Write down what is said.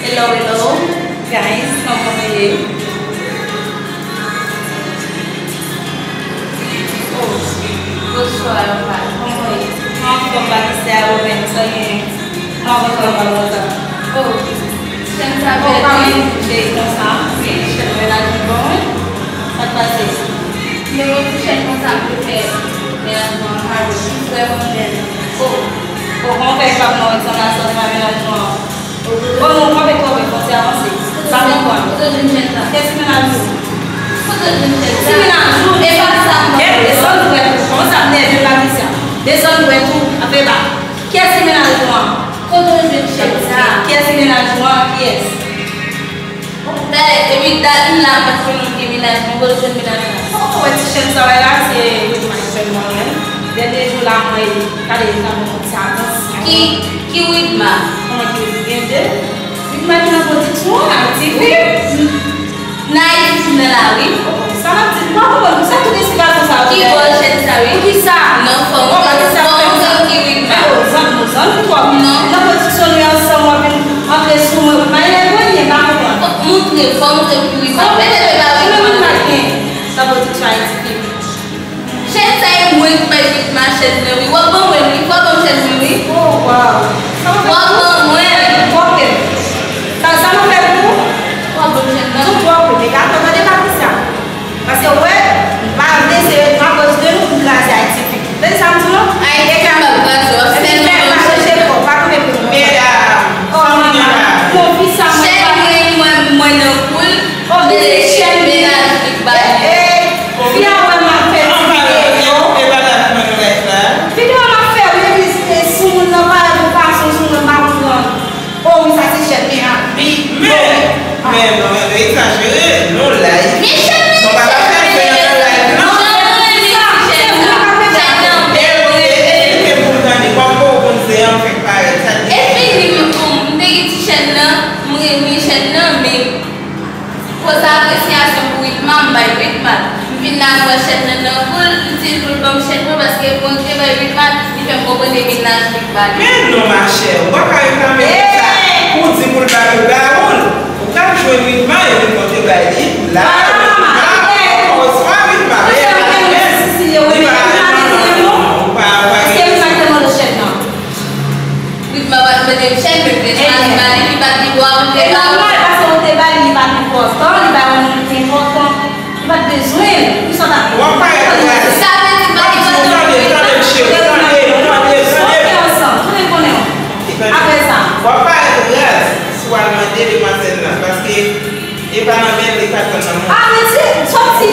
Hello, guys. Como é? Bonsoir, como é? Como vai ser o evento? Como vai Oh, sem saber como jeito não sim, chegou lá de bom, pode fazer. Eu vou puxar com sabe porque é uma raiva, isso é uma dela. Vamos ver para nós, são nas suas famílias, João. Vamos ver como você avança. Sabe quando? Qu'est-ce que nous Si nous avons et pas ça, descendre pour comment ça venait de la mission. Descendre pour tout après bas. Qu'est-ce que nous avons? Qu'est-ce que nous avons? Qui est? Daí, dá lá para tu que me dá, não vou te me dar. Oh, esse chão só vai lá se o mais feminino. Dentro lá mais, cadê tá muito chato. Que o irmã, como é que entende? Irmã que não pode suar, tipo. Nice, não oui. Ça va te pas ça tout desse gato ça. Qui gosta ça oui? Qui ça? Não como. Como que irmã? Não, toi. Não pode sonhar ensemble avec suma, mas é bonito, tá bom. Muito como que o irmã. Ça va te try to keep. Chef sai muito para ir mais chef não. E o bom é muito bom chef não. Oh wow. O bom é porque tá só no pé o bom chef não. Tu pode pegar toda de cabeça. Parce que ouais, va descer ma cause de nous la scientifique. Vous savez non? Aí é que a bagaça, você não vai chef pour pas comer pour moi. Oh maman, confie ça moi não cool. Oh des chef ménage qui va. Viens on m'a fait. Mais non, exagéré, non, là. On va pas faire live. Non, ma chère, on va pas faire pour dire pour le baroul. Quand je veux une main, je vais monter là. Parce que et pas dans les 4 ans. Ah mais c'est sorti.